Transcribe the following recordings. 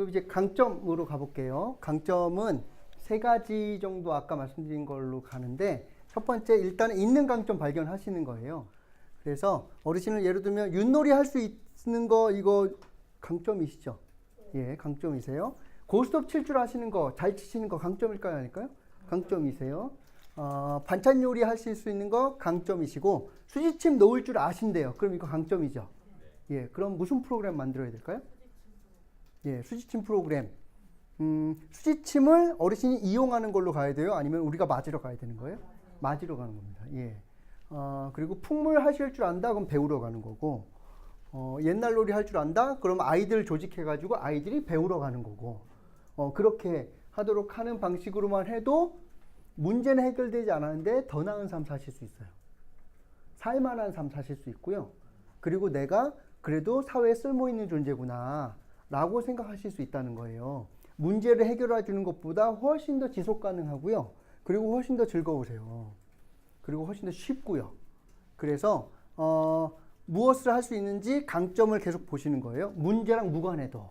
그럼 이제 강점으로 가볼게요. 강점은 세 가지 정도 아까 말씀드린 걸로 가는데, 첫 번째 일단은 있는 강점 발견하시는 거예요. 그래서 어르신을 예를 들면 윷놀이 할 수 있는 거 이거 강점이시죠? 예, 강점이세요. 고스톱 칠 줄 아시는 거, 잘 치시는 거 강점일까요, 아닐까요? 강점이세요. 반찬 요리 하실 수 있는 거 강점이시고, 수지침 놓을 줄 아신대요. 그럼 이거 강점이죠. 예, 그럼 무슨 프로그램 만들어야 될까요? 예, 수지침 프로그램. 수지침을 어르신이 이용하는 걸로 가야 돼요? 아니면 우리가 맞으러 가야 되는 거예요? 맞으러 가는 겁니다. 예. 그리고 풍물 하실 줄 안다? 그럼 배우러 가는 거고, 옛날 놀이 할 줄 안다? 그럼 아이들 조직해가지고 아이들이 배우러 가는 거고, 그렇게 하도록 하는 방식으로만 해도 문제는 해결되지 않았는데 더 나은 삶 사실 수 있어요. 살만한 삶 사실 수 있고요. 그리고 내가 그래도 사회에 쓸모있는 존재구나 라고 생각하실 수 있다는 거예요. 문제를 해결해 주는 것보다 훨씬 더 지속 가능하고요. 그리고 훨씬 더 즐거우세요. 그리고 훨씬 더 쉽고요. 그래서 무엇을 할 수 있는지 강점을 계속 보시는 거예요. 문제랑 무관해도.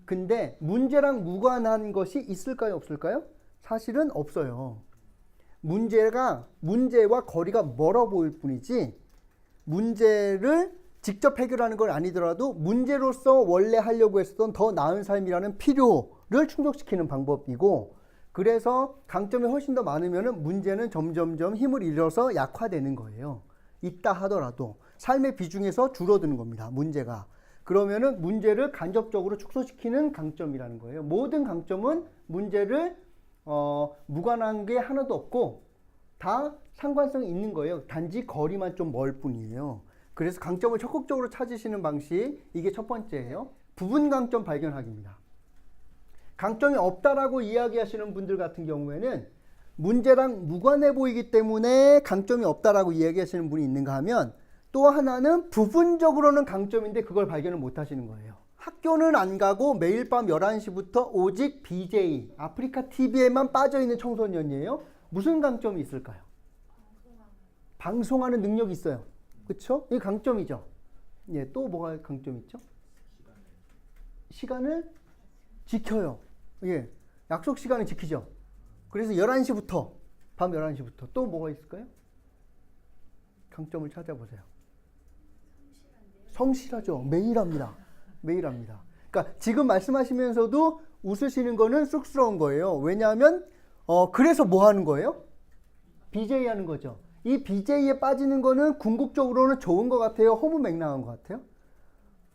근데 문제랑 무관한 것이 있을까요, 없을까요? 사실은 없어요. 문제와 거리가 멀어 보일 뿐이지, 문제를 직접 해결하는 건 아니더라도 문제로서 원래 하려고 했었던 더 나은 삶이라는 필요를 충족시키는 방법이고, 그래서 강점이 훨씬 더 많으면 문제는 점점점 힘을 잃어서 약화되는 거예요. 있다 하더라도 삶의 비중에서 줄어드는 겁니다, 문제가. 그러면은 문제를 간접적으로 축소시키는 강점이라는 거예요. 모든 강점은 문제를 무관한 게 하나도 없고 다 상관성이 있는 거예요. 단지 거리만 좀 멀 뿐이에요. 그래서 강점을 적극적으로 찾으시는 방식, 이게 첫 번째예요. 부분 강점 발견하기입니다. 강점이 없다라고 이야기하시는 분들 같은 경우에는 문제랑 무관해 보이기 때문에 강점이 없다라고 이야기하시는 분이 있는가 하면, 또 하나는 부분적으로는 강점인데 그걸 발견을 못 하시는 거예요. 학교는 안 가고 매일 밤 11시부터 오직 BJ, 아프리카 TV에만 빠져있는 청소년이에요. 무슨 강점이 있을까요? 방송하는 능력이 있어요. 그쵸? 이게 강점이죠. 예, 또 뭐가 강점 있죠? 시간을 지켜요. 예, 약속 시간을 지키죠. 그래서 11시부터, 밤 11시부터 또 뭐가 있을까요? 강점을 찾아보세요. 성실하죠. 매일 합니다. 매일 합니다. 그러니까 지금 말씀하시면서도 웃으시는 거는 쑥스러운 거예요. 왜냐하면 그래서 뭐 하는 거예요? BJ 하는 거죠. 이 BJ에 빠지는 거는 궁극적으로는 좋은 것 같아요? 허무맹랑한 것 같아요?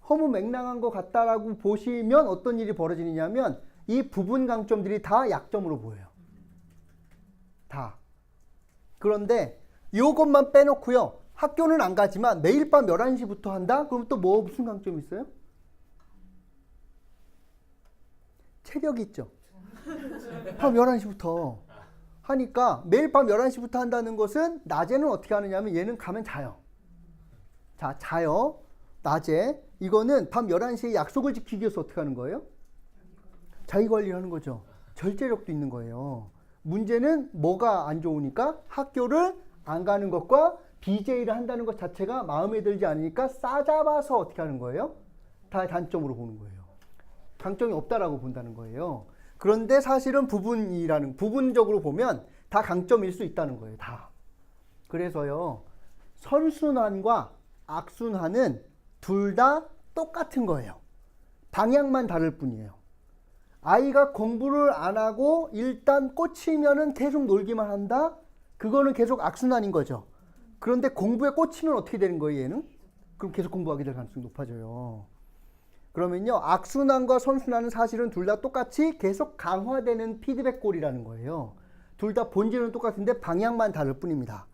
허무맹랑한 것 같다라고 보시면 어떤 일이 벌어지느냐면, 이 부분 강점들이 다 약점으로 보여요. 다. 그런데 이것만 빼놓고요, 학교는 안 가지만 매일 밤 11시부터 한다? 그럼 또 무슨 강점이 있어요? 체력이 있죠. 밤 11시부터 하니까, 매일 밤 11시부터 한다는 것은 낮에는 어떻게 하느냐면 얘는 가면 자요. 자, 자요. 낮에. 이거는 밤 11시에 약속을 지키기 위해서 어떻게 하는 거예요? 자기 관리를 하는 거죠. 절제력도 있는 거예요. 문제는 뭐가 안 좋으니까 학교를 안 가는 것과 BJ를 한다는 것 자체가 마음에 들지 않으니까 싸잡아서 어떻게 하는 거예요? 다 단점으로 보는 거예요. 강점이 없다라고 본다는 거예요. 그런데 사실은 부분적으로 보면 다 강점일 수 있다는 거예요. 다. 그래서요, 선순환과 악순환은 둘 다 똑같은 거예요. 방향만 다를 뿐이에요. 아이가 공부를 안 하고 일단 꽂히면은 계속 놀기만 한다? 그거는 계속 악순환인 거죠. 그런데 공부에 꽂히면 어떻게 되는 거예요, 얘는? 그럼 계속 공부하게 될 가능성이 높아져요. 그러면요, 악순환과 선순환은 사실은 둘 다 똑같이 계속 강화되는 피드백골이라는 거예요. 둘 다 본질은 똑같은데 방향만 다를 뿐입니다.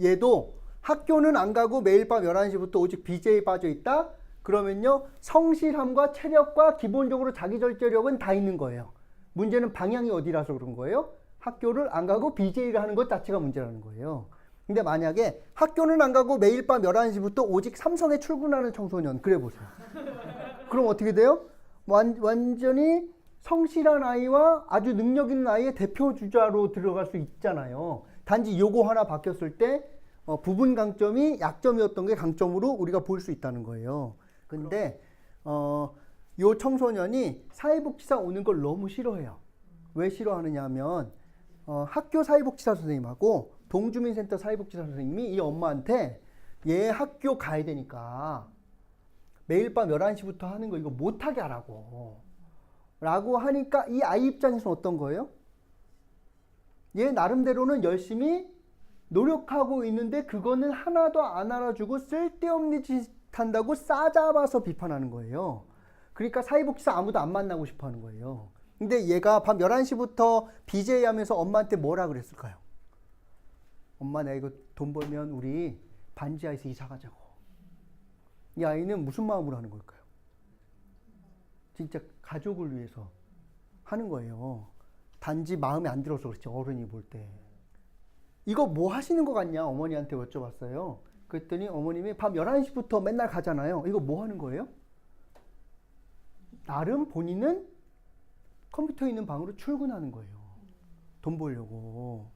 얘도 학교는 안 가고 매일 밤 11시부터 오직 BJ에 빠져 있다? 그러면요, 성실함과 체력과 기본적으로 자기 절제력은 다 있는 거예요. 문제는 방향이 어디라서 그런 거예요? 학교를 안 가고 BJ를 하는 것 자체가 문제라는 거예요. 근데 만약에 학교는 안 가고 매일 밤 11시부터 오직 삼성에 출근하는 청소년, 그래 보세요. 그럼 어떻게 돼요? 완전히 성실한 아이와 아주 능력 있는 아이의 대표 주자로 들어갈 수 있잖아요. 단지 요거 하나 바뀌었을 때 부분 강점이 약점이었던 게 강점으로 우리가 볼 수 있다는 거예요. 근데 요 청소년이 사회복지사 오는 걸 너무 싫어해요. 왜 싫어하느냐 하면 학교 사회복지사 선생님하고 동주민센터 사회복지사 선생님이 이 엄마한테 얘 학교 가야 되니까 매일 밤 11시부터 하는 거 이거 못하게 하라고 라고 하니까 이 아이 입장에서는 어떤 거예요? 얘 나름대로는 열심히 노력하고 있는데 그거는 하나도 안 알아주고 쓸데없는 짓 한다고 싸잡아서 비판하는 거예요. 그러니까 사회복지사 아무도 안 만나고 싶어 하는 거예요. 근데 얘가 밤 11시부터 BJ 하면서 엄마한테 뭐라 그랬을까요? 엄마, 내가 이거 돈 벌면 우리 반지하에서 이사 가자고. 이 아이는 무슨 마음으로 하는 걸까요? 진짜 가족을 위해서 하는 거예요. 단지 마음에 안 들어서 그렇지, 어른이 볼 때. 이거 뭐 하시는 것 같냐? 어머니한테 여쭤봤어요. 그랬더니 어머님이 밤 11시부터 맨날 가잖아요. 이거 뭐 하는 거예요? 나름 본인은 컴퓨터 있는 방으로 출근하는 거예요. 돈 벌려고.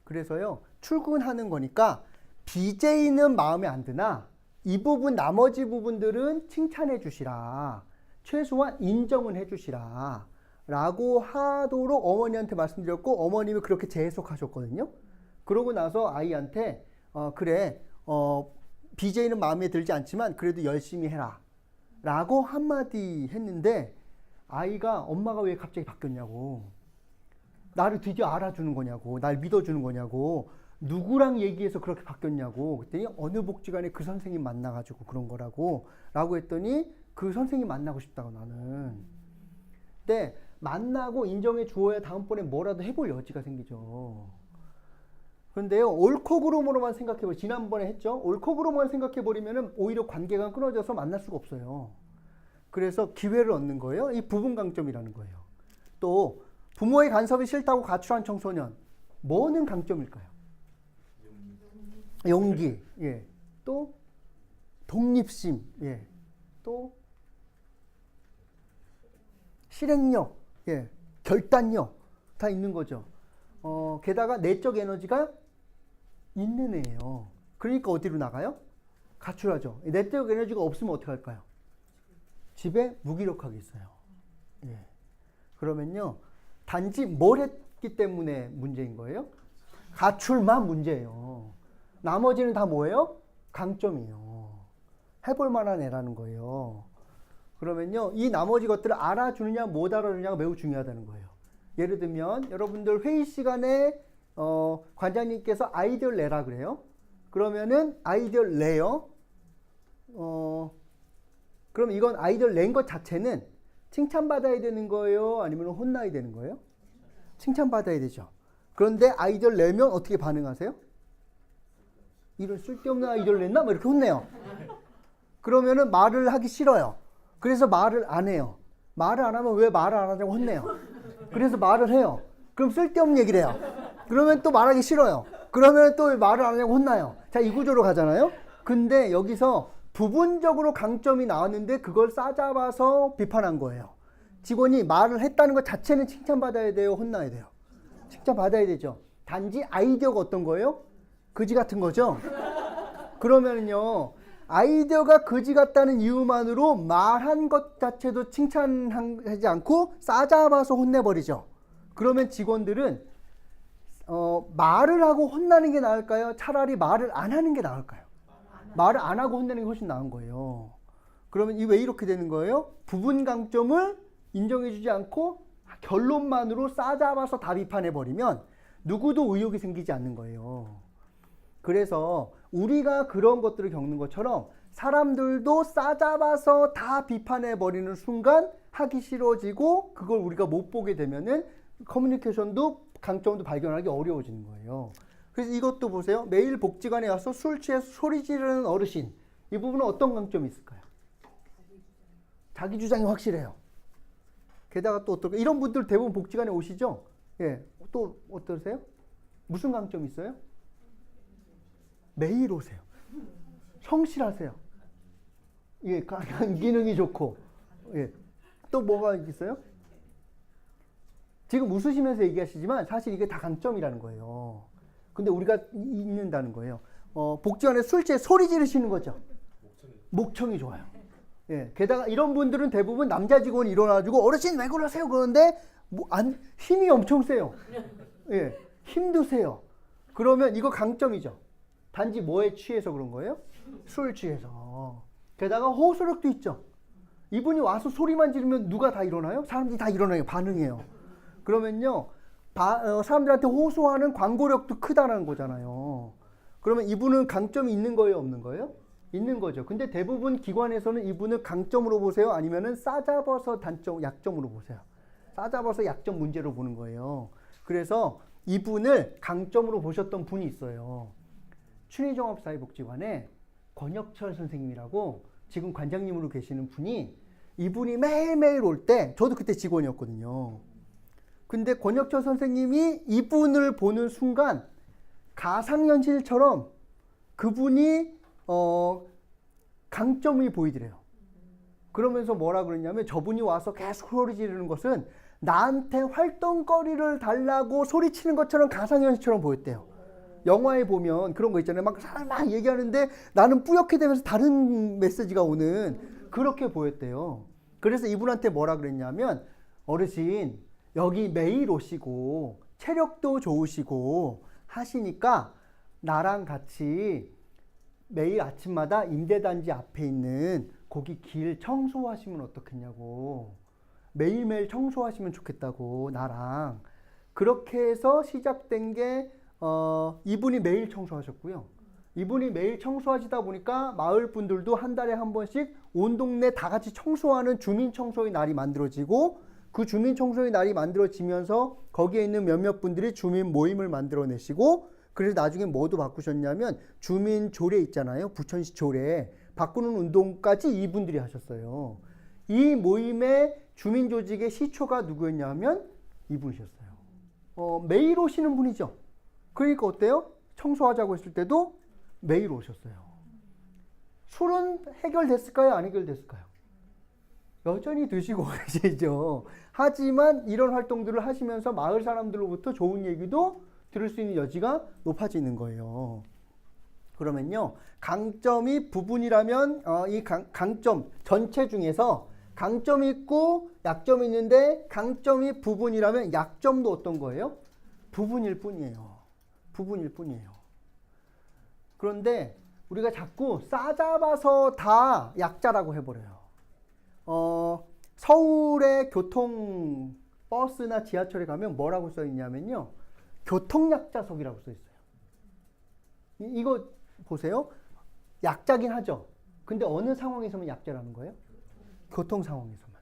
그래서요, 출근하는 거니까 BJ는 마음에 안 드나 이 부분, 나머지 부분들은 칭찬해 주시라. 최소한 인정은 해 주시라. 라고 하도록 어머니한테 말씀드렸고, 어머님이 그렇게 재해석하셨거든요. 그러고 나서 아이한테, 그래, BJ는 마음에 들지 않지만 그래도 열심히 해라. 라고 한마디 했는데, 아이가 엄마가 왜 갑자기 바뀌었냐고. 나를 드디어 알아주는 거냐고. 날 믿어주는 거냐고. 누구랑 얘기해서 그렇게 바뀌었냐고. 그랬더니 어느 복지관에 그 선생님 만나가지고 그런 거라고. 라고 했더니 그 선생님 만나고 싶다고 나는. 근데 만나고 인정해 주어야 다음번에 뭐라도 해볼 여지가 생기죠. 그런데요, 옳고 그름으로만 생각해버리면, 지난번에 했죠? 옳고 그름으로만 생각해버리면 오히려 관계가 끊어져서 만날 수가 없어요. 그래서 기회를 얻는 거예요. 이 부분 강점이라는 거예요. 또 부모의 간섭이 싫다고 가출한 청소년, 뭐는 강점일까요? 용기. 예. 또 독립심. 예. 또 실행력. 예. 결단력. 다 있는 거죠. 게다가 내적 에너지가 있는 애예요. 그러니까 어디로 나가요? 가출하죠. 내적 에너지가 없으면 어떻게 할까요? 집에 무기력하게 있어요. 예. 그러면요, 단지 뭘 했기 때문에 문제인 거예요? 가출만 문제예요. 나머지는 다 뭐예요? 강점이에요. 해볼 만한 애라는 거예요. 그러면요, 이 나머지 것들을 알아주느냐 못 알아주느냐가 매우 중요하다는 거예요. 예를 들면 여러분들 회의 시간에 관장님께서 아이디어를 내라 그래요. 그러면은 아이디어를 내요. 그럼 이건 아이디어를 낸 것 자체는 칭찬받아야 되는 거예요? 아니면 혼나야 되는 거예요? 칭찬받아야 되죠. 그런데 아이디어를 내면 어떻게 반응하세요? 이런 쓸데없는 아이디어를 냈나? 뭐 이렇게 혼내요. 그러면은 말을 하기 싫어요. 그래서 말을 안 해요. 말을 안 하면 왜 말을 안 하냐고 혼내요. 그래서 말을 해요. 그럼 쓸데없는 얘기를 해요. 그러면 또 말하기 싫어요. 그러면 또 말을 안 하냐고 혼나요. 자, 이 구조로 가잖아요. 근데 여기서 부분적으로 강점이 나왔는데 그걸 싸잡아서 비판한 거예요. 직원이 말을 했다는 것 자체는 칭찬받아야 돼요? 혼나야 돼요? 칭찬받아야 되죠. 단지 아이디어가 어떤 거예요? 그지 같은 거죠. 그러면요, 아이디어가 그지 같다는 이유만으로 말한 것 자체도 칭찬하지 않고 싸잡아서 혼내버리죠. 그러면 직원들은 말을 하고 혼나는 게 나을까요? 차라리 말을 안 하는 게 나을까요? 말을 안 하고 혼내는 게 훨씬 나은 거예요. 그러면 왜 이렇게 되는 거예요? 부분 강점을 인정해주지 않고 결론만으로 싸잡아서 다 비판해버리면 누구도 의욕이 생기지 않는 거예요. 그래서 우리가 그런 것들을 겪는 것처럼 사람들도 싸잡아서 다 비판해버리는 순간 하기 싫어지고 그걸 우리가 못 보게 되면은 커뮤니케이션도 강점도 발견하기 어려워지는 거예요. 그래서 이것도 보세요. 매일 복지관에 와서 술 취해서 소리 지르는 어르신. 이 부분은 어떤 강점이 있을까요? 자기 주장이 확실해요. 게다가 또 어떨까요? 이런 분들 대부분 복지관에 오시죠? 예. 또 어떠세요? 무슨 강점이 있어요? 매일 오세요. 성실하세요. 예, 간 기능이 좋고. 예. 또 뭐가 있어요? 지금 웃으시면서 얘기하시지만 사실 이게 다 강점이라는 거예요. 근데 우리가 잊는다는 거예요. 복지관에 술 취해 소리 지르시는 거죠. 목청이 좋아요. 예. 게다가 이런 분들은 대부분 남자 직원이 일어나가지고 어르신 왜 그러세요? 그러는데 힘이 엄청 세요. 예. 힘도 세요. 그러면 이거 강점이죠. 단지 뭐에 취해서 그런 거예요? 술 취해서. 게다가 호소력도 있죠. 이분이 와서 소리만 지르면 누가 다 일어나요? 사람들이 다 일어나요. 반응해요. 그러면요. 사람들한테 호소하는 광고력도 크다는 거잖아요. 그러면 이분은 강점이 있는 거예요? 없는 거예요? 있는 거죠. 근데 대부분 기관에서는 이분을 강점으로 보세요? 아니면은 싸잡아서 약점으로 보세요? 싸잡아서 약점 문제로 보는 거예요. 그래서 이분을 강점으로 보셨던 분이 있어요. 춘희종합사회복지관에 권혁철 선생님이라고 지금 관장님으로 계시는 분이 이분이 매일매일 올 때 저도 그때 직원이었거든요. 근데 권혁철 선생님이 이분을 보는 순간 가상현실처럼 그분이 강점이 보이더래요. 그러면서 뭐라 그러냐면 저분이 와서 계속 소리 지르는 것은 나한테 활동거리를 달라고 소리치는 것처럼 가상현실처럼 보였대요. 영화에 보면 그런 거 있잖아요. 막 사람 막 얘기하는데 나는 뿌옇게 되면서 다른 메시지가 오는 그렇게 보였대요. 그래서 이분한테 뭐라 그랬냐면 어르신 여기 매일 오시고 체력도 좋으시고 하시니까 나랑 같이 매일 아침마다 임대단지 앞에 있는 거기 길 청소하시면 어떻겠냐고. 매일매일 청소하시면 좋겠다고 나랑. 그렇게 해서 시작된 게 이분이 매일 청소하셨고요. 이분이 매일 청소하시다 보니까 마을 분들도 한 달에 한 번씩 온 동네 다 같이 청소하는 주민청소의 날이 만들어지고 그 주민청소의 날이 만들어지면서 거기에 있는 몇몇 분들이 주민 모임을 만들어내시고 그래서 나중에 뭐도 바꾸셨냐면 주민 조례 있잖아요. 부천시 조례 바꾸는 운동까지 이분들이 하셨어요. 이 모임의 주민 조직의 시초가 누구였냐면 이분이셨어요. 매일 오시는 분이죠. 그러니까 어때요? 청소하자고 했을 때도 매일 오셨어요. 술은 해결됐을까요? 안 해결됐을까요? 여전히 드시고 계시죠. 하지만 이런 활동들을 하시면서 마을 사람들로부터 좋은 얘기도 들을 수 있는 여지가 높아지는 거예요. 그러면요. 강점이 부분이라면 이 강점 전체 중에서 강점이 있고 약점이 있는데 강점이 부분이라면 약점도 어떤 거예요? 부분일 뿐이에요. 부분일 뿐이에요. 그런데 우리가 자꾸 싸잡아서 다 약자라고 해버려요. 서울의 교통 버스나 지하철에 가면 뭐라고 써 있냐면요. 교통약자석이라고 써 있어요. 이거 보세요. 약자긴 하죠. 근데 어느 상황에서만 약자라는 거예요? 교통 상황에서만.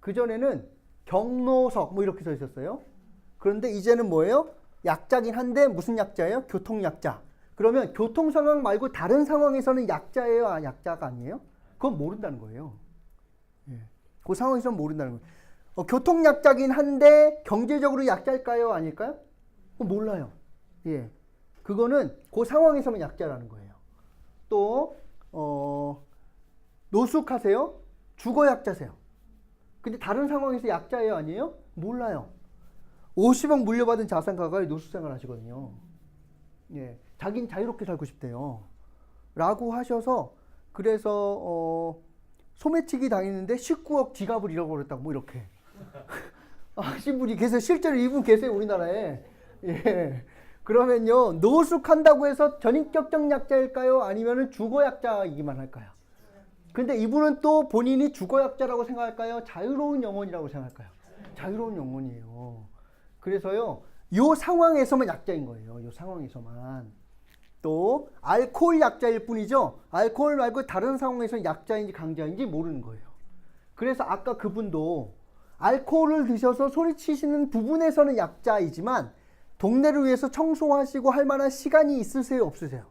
그전에는 경로석 뭐 이렇게 써 있었어요. 그런데 이제는 뭐예요? 약자긴 한데 무슨 약자예요? 교통약자. 그러면 교통 상황 말고 다른 상황에서는 약자예요? 약자가 아니에요? 그건 모른다는 거예요. 예. 그 상황에서는 모른다는 거예요. 교통약자긴 한데 경제적으로 약자일까요? 아닐까요? 몰라요. 예. 그거는 그 상황에서만 약자라는 거예요. 또 노숙하세요? 주거 약자세요. 근데 다른 상황에서 약자예요? 아니에요? 몰라요. 50억 물려받은 자산가가 노숙생활 하시거든요. 예. 자긴 자유롭게 살고 싶대요. 라고 하셔서 그래서 소매치기 당했는데 19억 지갑을 잃어버렸다고 뭐 이렇게 하신 분이 계세요. 실제로 이분 계세요. 우리나라에. 예. 그러면요. 노숙한다고 해서 전인격적 약자일까요? 아니면 주거약자이기만 할까요? 근데 이분은 또 본인이 주거약자라고 생각할까요? 자유로운 영혼이라고 생각할까요? 자유로운 영혼이에요. 그래서요. 요 상황에서만 약자인 거예요. 요 상황에서만. 또 알코올 약자일 뿐이죠. 알코올 말고 다른 상황에서 약자인지 강자인지 모르는 거예요. 그래서 아까 그분도 알코올을 드셔서 소리치시는 부분에서는 약자이지만 동네를 위해서 청소하시고 할 만한 시간이 있으세요? 없으세요?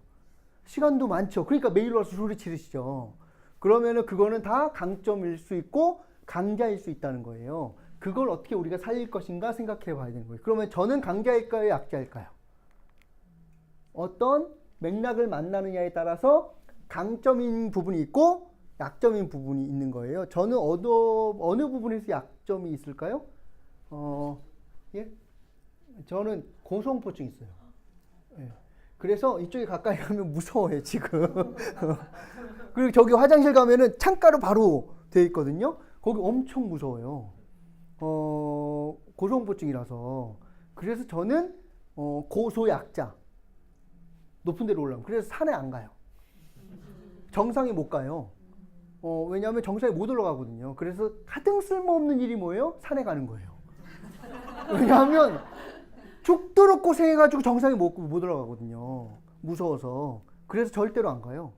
시간도 많죠. 그러니까 매일 와서 소리 지르시죠. 그러면은 그거는 다 강점일 수 있고 강자일 수 있다는 거예요. 그걸 어떻게 우리가 살릴 것인가 생각해 봐야 되는 거예요. 그러면 저는 강자일까요? 약자일까요? 어떤 맥락을 만나느냐에 따라서 강점인 부분이 있고 약점인 부분이 있는 거예요. 저는 어느 부분에서 약점이 있을까요? 예? 저는 고소공포증 있어요. 예. 그래서 이쪽에 가까이 가면 무서워요, 지금. 그리고 저기 화장실 가면은 창가로 바로 돼 있거든요. 거기 엄청 무서워요. 고소공포증이라서. 그래서 저는 고소약자 높은 데로 올라가면 그래서 산에 안 가요. 정상에 못 가요. 왜냐하면 정상에 못 올라가거든요. 그래서 가장 쓸모없는 일이 뭐예요? 산에 가는 거예요. 왜냐하면 죽도록 고생해가지고 정상에 못 올라가거든요. 무서워서. 그래서 절대로 안 가요.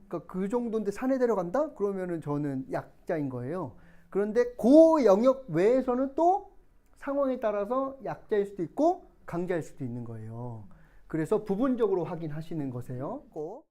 그러니까 그 정도인데 산에 데려간다? 그러면은 저는 약자인 거예요. 그런데 그 영역 외에서는 또 상황에 따라서 약자일 수도 있고 강자일 수도 있는 거예요. 그래서 부분적으로 확인하시는 거세요. 꼭.